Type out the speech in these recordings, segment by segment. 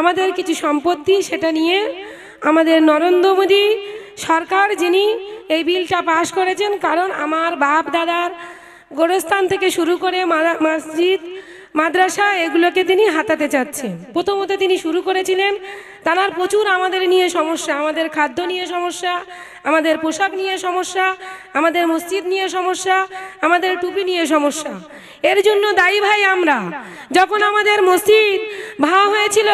আমাদের কিছু সম্পত্তি সেটা নিয়ে আমাদের নরেন্দ্র মোদী সরকার যিনি এই বিলটা পাশ করেছেন, কারণ আমার বাপ দাদার গোরস্থান থেকে শুরু করে মসজিদ মাদ্রাসা এগুলোকে তিনি হাতাতে চাচ্ছেন। প্রথমত তিনি শুরু করেছিলেন, তার প্রচুর আমাদের নিয়ে সমস্যা, আমাদের খাদ্য নিয়ে সমস্যা, আমাদের পোশাক নিয়ে সমস্যা, আমাদের মসজিদ নিয়ে সমস্যা, আমাদের টুপি নিয়ে সমস্যা। এর জন্য দায়ী ভাই আমরা। যখন আমাদের মসজিদ ভাঙা হয়েছিল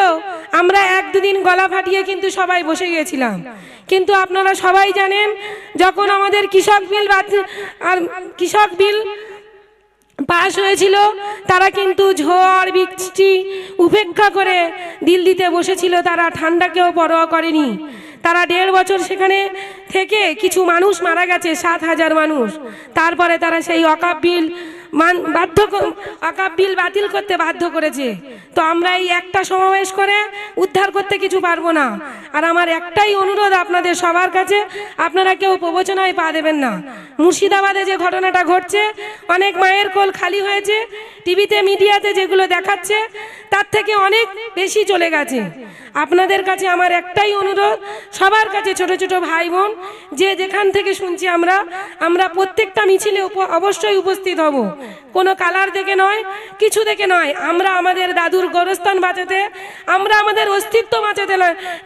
আমরা এক দুদিন গলা ফাটিয়ে কিন্তু সবাই বসে গিয়েছিলাম, কিন্তু আপনারা সবাই জানেন যখন আমাদের কৃষক বিল পাশ হয়েছিল তারা কিন্তু ঝড় বৃষ্টি উপেক্ষা করে দিল্লিতে বসেছিল, তারা ঠান্ডাকেও পরোয়া করেনি। তারা 1.5 বছর সেখানে থেকে কিছু মানুষ মারা গেছে, 7,000 মানুষ। তারপরে তারা সেই ওয়াকফ বিল বাতিল করতে বাধ্য করেছে। তো আমরা এই একটা সমাবেশ করে উদ্ধার করতে কিছু পারবো না। আর আমার একটাই অনুরোধ আপনাদের সবার কাছে, আপনারা কেউ প্রবচনায় পা দেবেন না। মুর্শিদাবাদে যে ঘটনাটা ঘটছে, অনেক মায়ের কোল খালি হয়েছে, টিভিতে মিডিয়াতে যেগুলো দেখাচ্ছে তার থেকে অনেক বেশি চলে গেছে। আপনাদের কাছে আমার একটাই অনুরোধ, সবার কাছে ছোট ছোট ভাই বোন যে যেখান থেকে শুনছি আমরা প্রত্যেকটা মিছিলে অবশ্যই উপস্থিত হব। কোনো কালার দেখে নয়, কিছু দেখে নয়। আমরা আমাদের দাদুর গোরস্থান বাঁচাতে, আমরা আমাদের অস্তিত্ব বাঁচাতে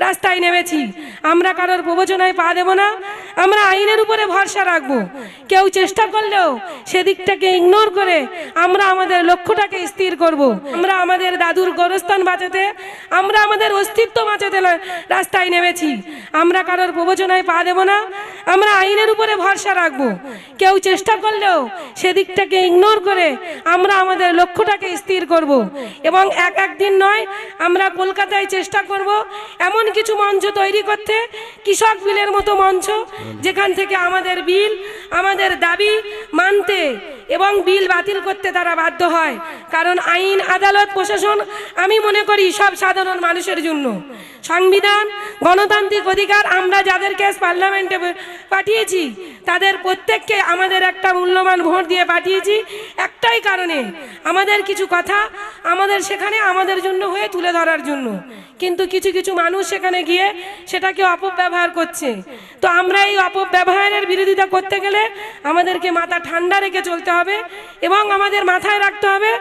রাস্তায় নেমেছি। আমরা কারোর প্রবচনায় পা দেব না, আমরা আইনের উপরে ভরসা রাখবো। কেউ চেষ্টা করলেও সেদিকটাকে ইগনোর করে আমরা আমাদের লক্ষ্যটাকে স্থির করব। আমরা আমাদের দাদুর গোরস্থান বাঁচাতে, আমরা আমাদের অস্তিত্ব বাঁচাতে রাস্তায় নেমেছি। আমরা কারোর প্রবচনায় পা দেব না, আমরা আইনের উপরে ভরসা রাখবো। কেউ চেষ্টা করলেও সেদিকটাকে ইগনোর করে আমরা আমাদের লক্ষ্যটাকে স্থির করব। এবং একদিন নয়, আমরা কলকাতায় চেষ্টা করব এমন কিছু মঞ্চ তৈরি করতে, কৃষক বিলের মতো মঞ্চ, যেখান থেকে আমাদের বিল, আমাদের দাবি মানতে এবং বিল বাতিল করতে তারা বাধ্য হয়। কারণ আইন, আদালত, প্রশাসন আমি মনে করি সব সাধারণ মানুষের জন্য। সংবিধান, গণতান্ত্রিক অধিকার আমরা যাদেরকে পার্লামেন্টে পাঠিয়েছি তাদের প্রত্যেককে আমাদের একটা মূল্যবান ভোট দিয়ে পাঠিয়েছি একটাই কারণে, আমাদের কিছু কথা আমাদের সেখানে আমাদের জন্য হয়ে তুলে ধরার জন্য। কিন্তু কিছু কিছু মানুষ সেখানে গিয়ে সেটাকে অপব্যবহার করছে। তো আমরা এই অপব্যবহারের বিরোধিতা করতে গেলে আমাদেরকে মাথা ঠান্ডা রেখে চলতে হবে এবং আমাদের মাথায় রাখতে হবে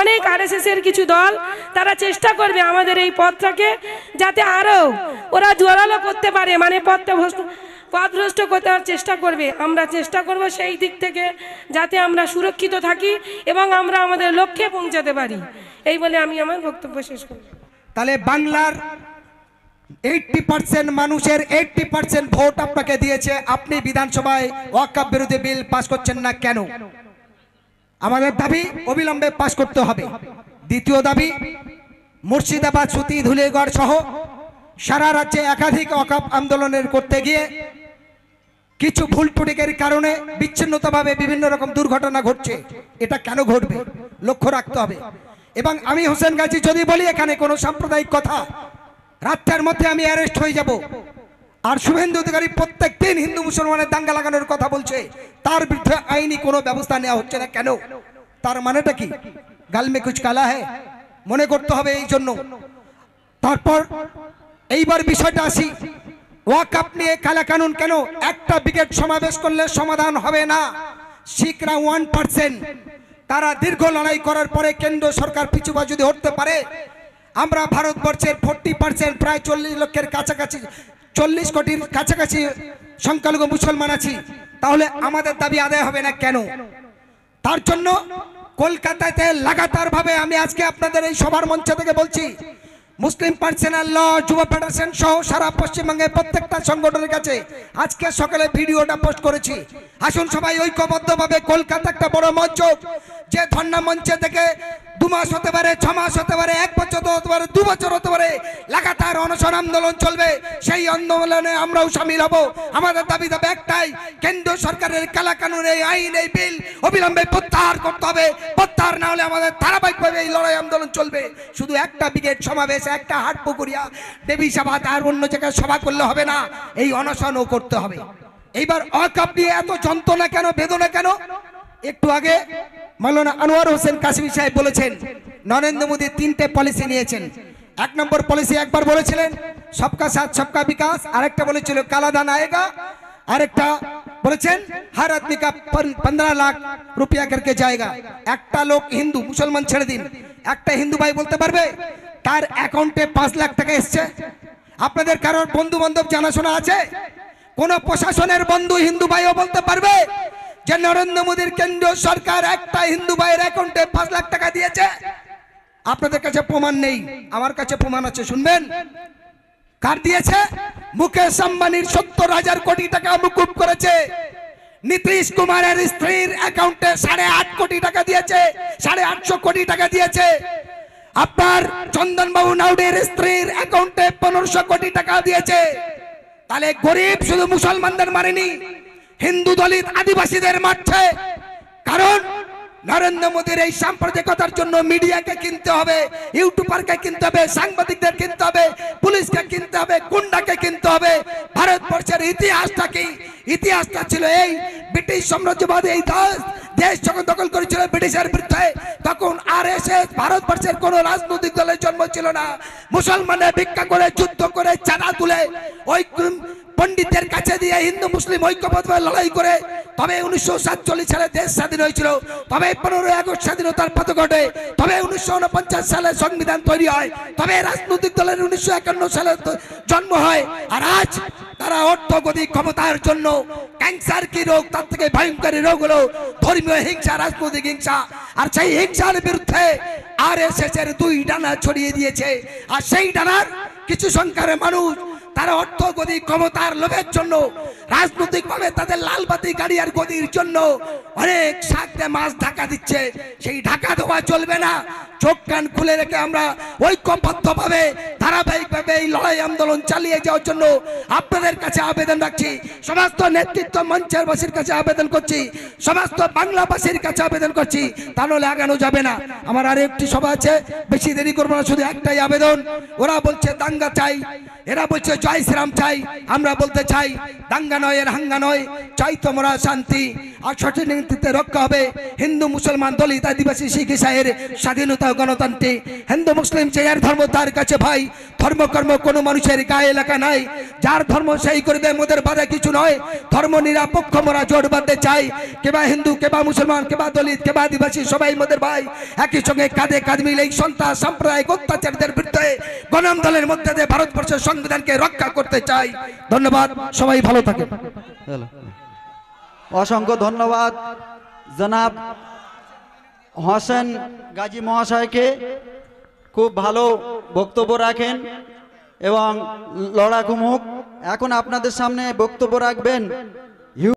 অনেক RSS-এর কিছু দল তারা চেষ্টা করবে আমাদের এই পথটাকে যাতে আরও ওরা জোরালো করতে পারে, মানে পথভ্রষ্ট করার চেষ্টা করবে। আমরা চেষ্টা করব সেই দিক থেকে যাতে আমরা সুরক্ষিত থাকি এবং আমরা আমাদের লক্ষ্যে পৌঁছাতে পারি। এই বলে আমি আমার বক্তব্য শেষ করি। তাহলে বাংলার 80% মানুষের 80% ভোট আপনাকে দিয়েছে, আপনি বিধানসভায় ওয়াকফ বিরোধী বিল পাস করছেন না কেন? আমাদের দাবি অবিলম্বে পাস করতে হবে। দ্বিতীয় দাবি, মুর্শিদাবাদ, সুতি, ধুলেগড় সহ সারা রাজ্যে একাধিক ওয়াকফ আন্দোলনের করতে গিয়ে কিছু ভুল ত্রুটির কারণে বিচ্ছিন্নতাভাবে বিভিন্ন রকম দুর্ঘটনা ঘটছে। এটা কেন ঘটবে লক্ষ্য রাখতে হবে। এবং আমি হোসেন গাজী যদি বলি এখানে কোনো সাম্প্রদায়িক কথা, রাত্রের মধ্যে আমি অ্যারেস্ট হয়ে যাব। আর শুভেন্দু অধিকারী প্রত্যেক দিন হিন্দু মুসলমানের দাঙ্গা লাগানোর কথা বলছে, তার বিরুদ্ধে আইনি কোনো ব্যবস্থা নেওয়া হচ্ছে না কেন? তার মানেটা কি? গাল মে কুছ কালা হ্যায়, মনে করতে হবে এই জন্য। তারপর এইবার বিষয়টা আসি, ওয়াকফ নিয়ে কালা কানুন কেন? একটা ব্রিগেড সমাবেশ করলে সমাধান হবে না। শিখরা 1%, তারা দীর্ঘ লড়াই করার পরে কেন্দ্র সরকার পিছুপা যদি হতে পারে, আমরা ভারতবর্ষের 40% প্রায় 40 লক্ষের কাছাকাছি, 40 কোটির কাছাকাছি সংখ্যালঘু মুসলমান আছি, তাহলে আমাদের দাবি আদায় হবে না কেন? তার জন্য কলকাতাতে লাগাতার ভাবে আমি আজকে আপনাদের এই সভার মঞ্চ থেকে বলছি, মুসলিম পার্সোনাল ল, যুব ফেডারেশন সহ সারা পশ্চিমবঙ্গের প্রত্যেকটা সংগঠনের কাছে আজকে সকালে ভিডিওটা পোস্ট করেছি। আসুন সবাই ঐক্যবদ্ধভাবে, কলকাতা একটা বড় মঞ্চ, যে ধর্ণা মঞ্চে থেকে 2 মাস হতে পারে, 6 মাস হতে পারে, 1 বছর হতে পারে, 2 বছর হতে পারে, লাগাতার অনশন আন্দোলন চলবে। সেই আন্দোলনে আমরাও সামিল হব। আমাদের দাবি দাবি একটাই, কেন্দ্র সরকারের কালা কানুন, এই আইন, এই বিল অবিলম্বে প্রত্যাহার করতে হবে। প্রত্যাহার না হলে আমাদের ধারাবাহিকভাবে এই লড়াই আন্দোলন চলবে। শুধু একটা ব্রিগেড সমাবেশ, একটা হাটপুকুরিয়া দেবী সভা আর অন্য জায়গায় সভা করলে হবে না, এই অনশনও করতে হবে। এইবার ওয়াকফ নিয়ে এত যন্ত্রণা কেন, বেদনা কেন? একটু আগে মাওলানা আনোয়ার হোসেন কাসিমি সাহেব বলেছেন নরেন্দ্র মোদী 3টে পলিসি নিয়েছেন। এক নম্বর পলিসি একবার বলেছিলেন সবকা সাথ সবকা বিকাশ, আরেকটা বলেছিল কালা ধান আয়েগা, আরেকটা বলেছেন হর আদমি কা 15 লাখ রুপিয়া করকে जाएगा। একটা লোক হিন্দু মুসলমান ছেড়ে দিন, একটা হিন্দু ভাই বলতে পারবে তার অ্যাকাউন্টে 5 লাখ টাকা এসছে? আপনাদের কারোর বন্ধু বান্ধব জানাশোনা আছে? কোন প্রশাসনের বন্ধু হিন্দু ভাইও বলতে পারবে যে নরেন্দ্র মোদীর কেন্দ্রীয় সরকার একটা হিন্দু ভাইয়ের অ্যাকাউন্টে 5 লাখ টাকা দিয়েছে? আপনাদের কাছে প্রমাণ নেই, আমার কাছে প্রমাণ আছে, শুনবেন। কার দিয়েছে? মুকেশ আম্বানির 70,000 কোটি টাকা মুকুব করেছে। নীতিশ কুমারের স্ত্রীর অ্যাকাউন্টে 8.5 কোটি টাকা দিয়েছে, 850 কোটি টাকা দিয়েছে। আপনার চন্দনবাবু নাউডের স্ত্রীর অ্যাকাউন্টে 1500 কোটি টাকা দিয়েছে। তাহলে গরিব শুধু মুসলমানদের মারেনি, হিন্দু দলিত আদিবাসীদের মারছে। কারণ নরেন্দ্র মোদীর এই সাম্প্রদায়িকতার জন্য মিডিয়াকে কিনতে হবে, ইউটিউবারকে কিনতে হবে, সাংবাদিকদের কিনতে হবে, পুলিশকে কিনতে হবে, গুন্ডাকে কিনতে হবে। ভারতবর্ষের ইতিহাসটা কি? ইতিহাসটা ছিল এই, ব্রিটিশ সাম্রাজ্যবাদী এই দেশ যখন দখল করেছিল ব্রিটিশের বিরুদ্ধে, তখন আরএসএস ভারতবর্ষের কোন রাজনৈতিক দলের জন্ম ছিল না। মুসলমানের ভিক্ষা করে, যুদ্ধ করে, চাঁদা তুলে, ওই পণ্ডিতদের কাছে দিয়ে হিন্দু মুসলিম ঐক্যবদ্ধভাবে লড়াই করে তবে 1947 সালে দেশ স্বাধীন হয়েছিল, তবে 15ই আগস্ট স্বাধীনতার পথে ঘটে, তবে 1949 সালে সংবিধান তৈরি হয়, তবে রাজনৈতিক দলের 1951 সালে জন্ম হয়। আর আজ তারা অর্থগতি ক্ষমতার জন্য ক্যান্সার কি রোগ, তার থেকে ভয়ঙ্কর রোগ হলো ধর্মীয় হিংসা, রাজনৈতিক হিংসা। আর সেই হিংসার বিরুদ্ধে আরএসএস এর 2 ডানা ছড়িয়ে দিয়েছে। আর সেই ডানার কিছু সংখ্যার মানুষ তারা অর্থগতি ক্ষমতার লোভের জন্য, রাজনৈতিক ভাবে তাদের লাল বাতি গাড়ি আর গদির জন্য অনেক শাকতে মাছ ঢাকা দিচ্ছে। সেই ঢাকা দেওয়া চলবে না। চোখ কান খুলে রেখে আমরা ঐক্যবদ্ধভাবে ধারাবাহিকভাবে এই লড়াই আন্দোলন চালিয়ে যাওয়ার জন্য আপনাদের কাছে আবেদন রাখছি। সমস্ত নেতৃত্ব মঞ্চের বাসীর কাছে আবেদন করছি, সমস্ত বাংলাবাসীর কাছে আবেদন করছি, তা নাহলে আগানো যাবে না। আমার আর একটি সভা আছে, বেশি দেরি করবো না, শুধু একটাই আবেদন। ওরা বলছে দাঙ্গা চাই, এরা বলছে জয় শ্রীরাম চাই, আমরা বলতে চাই দাঙ্গা নয়, এর হাঙ্গা নয়, চাই তোমরা শান্তি। আর সঠিক নেতৃত্বে রক্ষা হবে হিন্দু মুসলমান দলিত আদিবাসী শিখ ইসাইয়ের স্বাধীনতা ও গণতন্ত্রে। হিন্দু মুসলিম যে যার ধর্ম তার কাছে ভাই, ধর্মকর্ম কোনো মানুষের গায়ে এলাকা নাই, যার ধর্ম সেই করবে, মোদের বাধা কিছু নয়। ধর্ম নিরপেক্ষ মোরা জোট বাঁধতে চাই, কেবা হিন্দু, কেবা মুসলমান, কেবা দলিত, কেবা আদিবাসী, সবাই মোদের ভাই। একই সঙ্গে কাঁধে কাঁধ মিলে এই সন্ত্রাস সাম্প্রদায়িক অত্যাচারীদের বিরুদ্ধে গণ আন্দোলনের মধ্যে দিয়ে ভারতবর্ষের সংবিধানকে রক্ষা করতে চাই। ধন্যবাদ, সবাই ভালো থাকেন। অসংখ্য ধন্যবাদ জনাব হোসেন গাজী মহাশয়কে, খুব ভালো বক্তব্য রাখেন এবং লড়াকু মুখ। এখন আপনাদের সামনে বক্তব্য রাখবেন